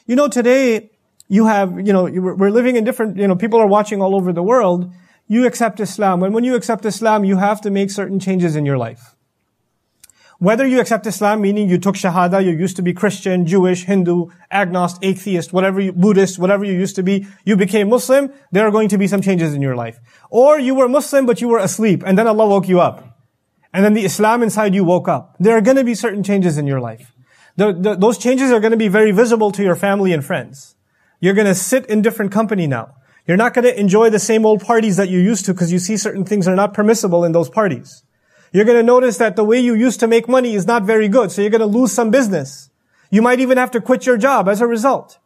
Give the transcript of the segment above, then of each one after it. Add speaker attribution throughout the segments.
Speaker 1: Today, we're living in different, people are watching all over the world. You accept Islam. And when you accept Islam, you have to make certain changes in your life. Whether you accept Islam, meaning you took Shahada, you used to be Christian, Jewish, Hindu, agnostic, atheist, Buddhist, whatever you used to be, you became Muslim, there are going to be some changes in your life. Or you were Muslim, but you were asleep, and then Allah woke you up. And then the Islam inside you woke up. There are going to be certain changes in your life. Those changes are going to be very visible to your family and friends. You're going to sit in different company now. You're not going to enjoy the same old parties that you used to because you see certain things are not permissible in those parties. You're going to notice that the way you used to make money is not very good, so you're going to lose some business. You might even have to quit your job as a result.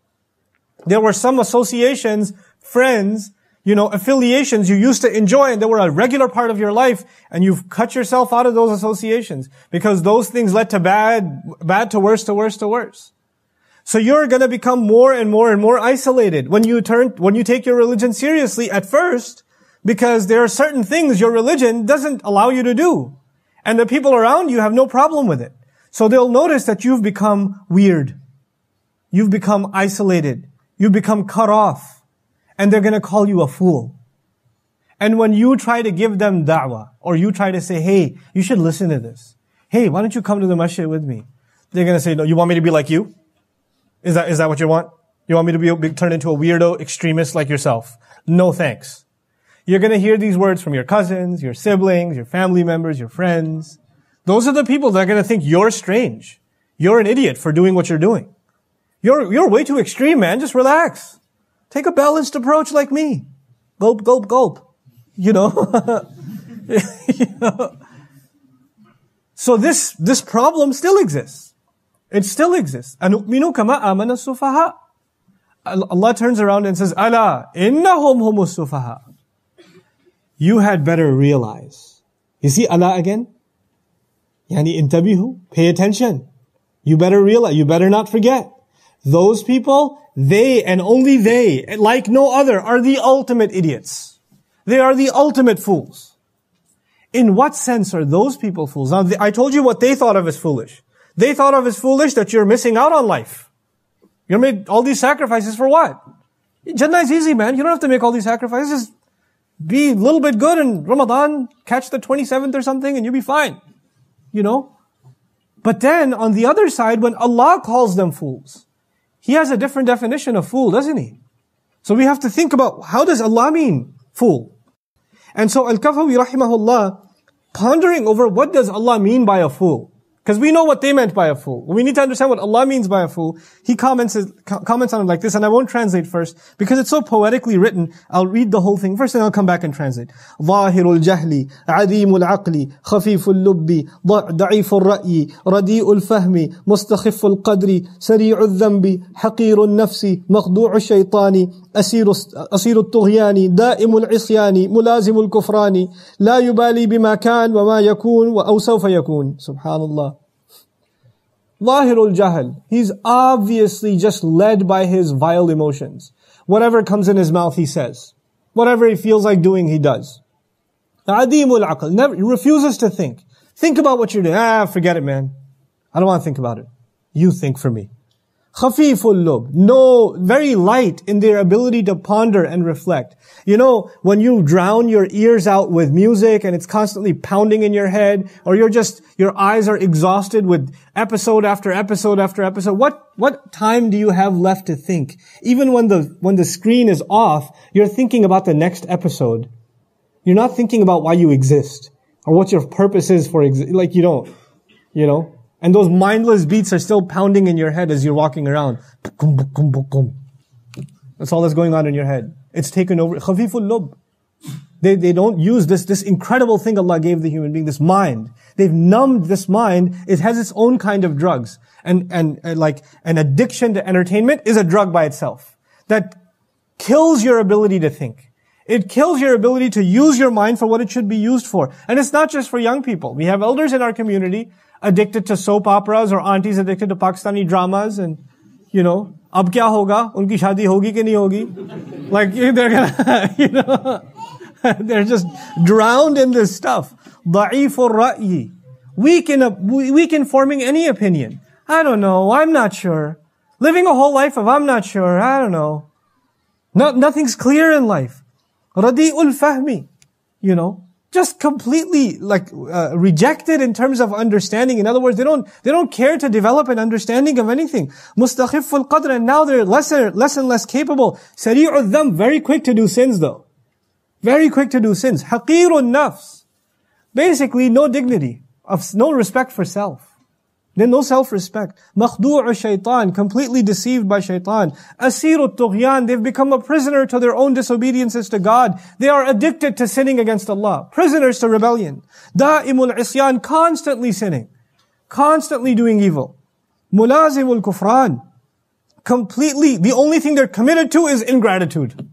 Speaker 1: There were some associations, friends, affiliations you used to enjoy and they were a regular part of your life, and you've cut yourself out of those associations because those things led to bad to worse to worse to worse. So you're going to become more and more and more isolated when you take your religion seriously at first, because there are certain things your religion doesn't allow you to do. And the people around you have no problem with it. So they'll notice that you've become weird. You've become isolated. You've become cut off. And they're going to call you a fool. And when you try to give them da'wah, or you try to say, hey, you should listen to this. Hey, why don't you come to the masjid with me? They're going to say, no, you want me to be like you? Is that what you want? You want me to be turned into a weirdo extremist like yourself? No thanks. You're going to hear these words from your cousins, your siblings, your family members, your friends. Those are the people that are going to think you're strange. You're an idiot for doing what you're doing. You're way too extreme, man. Just relax. Take a balanced approach like me. Gulp, gulp, gulp. So this problem still exists. It still exists. أَنُؤْمِنُ كَمَا آمَنَ السُّفَهَاءُ. Allah turns around and says, أَلَا إِنَّهُمْ هُمُ السُّفَهَاءُ. You had better realize. You see Allah again? Yani intabihu, pay attention. You better realize, you better not forget. Those people, they and only they, like no other, are the ultimate idiots. They are the ultimate fools. In what sense are those people fools? Now, I told you what they thought of as foolish. They thought of as foolish that you're missing out on life. You made all these sacrifices for what? Jannah is easy, man. You don't have to make all these sacrifices. Be a little bit good in Ramadan, catch the 27th or something, and you'll be fine. But then, on the other side, when Allah calls them fools, He has a different definition of fool, doesn't He? So we have to think about, how does Allah mean fool? And so Al-Kafawi rahimahullah, pondering over what does Allah mean by a fool? Because we know what they meant by a fool. We need to understand what Allah means by a fool. He comments on it like this, and I won't translate first, because it's so poetically written. I'll read the whole thing first, and I'll come back and translate. ظاهر الجهل عديم العقل خفيف اللب ضعيف الرأي رديء الفهم مستخف القدر سريع الذنب حقير النفس مخدوع الشيطان أسير الطغيان دائم العصيان ملازم الكفران لا يبالي بما كان وما يكون أو سوف يكون. سبحان الله. Lahirul Jahl. He's obviously just led by his vile emotions. Whatever comes in his mouth, he says. Whatever he feels like doing, he does. Adimul Aql. He refuses to think. Think about what you're doing. Forget it, man. I don't want to think about it. You think for me. Khafiful lub. No, very light in their ability to ponder and reflect. When you drown your ears out with music and it's constantly pounding in your head, or your eyes are exhausted with episode after episode after episode, what time do you have left to think? Even when the screen is off, you're thinking about the next episode. You're not thinking about why you exist or what your purpose is for like you don't, And those mindless beats are still pounding in your head as you're walking around. That's all that's going on in your head. It's taken over. Khafiful lub. They don't use this incredible thing Allah gave the human being, this mind. They've numbed this mind. It has its own kind of drugs. And like an addiction to entertainment is a drug by itself. That kills your ability to think. It kills your ability to use your mind for what it should be used for. And it's not just for young people. We have elders in our community addicted to soap operas, or aunties addicted to Pakistani dramas, and, ab kya hoga? Unki shadi hogi ki nahi hogi? Like, they're gonna, they're just drowned in this stuff. Da'ifur ra'yi. Weak in forming any opinion. I don't know, I'm not sure. Living a whole life of, I'm not sure, I don't know. Nothing's clear in life. Radi'ul fahmi. Just completely rejected in terms of understanding. In other words, they don't care to develop an understanding of anything. Mustakhiful qadr, and now they're less and less capable. Sari'ul dham, very quick to do sins though. Very quick to do sins. Haqirun nafs. Basically, no dignity, no respect for self. Then no self-respect. Makhdu'u shaitan, completely deceived by shaitan. Asiru tughyan, they've become a prisoner to their own disobediences to God. They are addicted to sinning against Allah. Prisoners to rebellion. Da'imul isyan, constantly sinning. Constantly doing evil. Mulazimul kufran. Completely, the only thing they're committed to is ingratitude.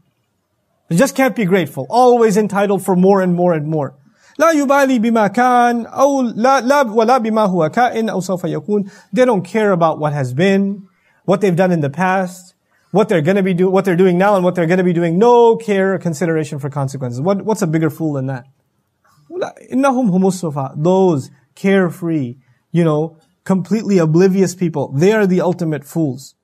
Speaker 1: They just can't be grateful. Always entitled for more and more and more. لا يبالي بما كان أو لا ولا بما هو كائن أو سوف يكون. They don't care about what has been, what they've done in the past, what they're doing now and what they're going to be doing. No care or consideration for consequences. What's a bigger fool than that? إنهم هم السفهاء. Those carefree, completely oblivious people, they are the ultimate fools.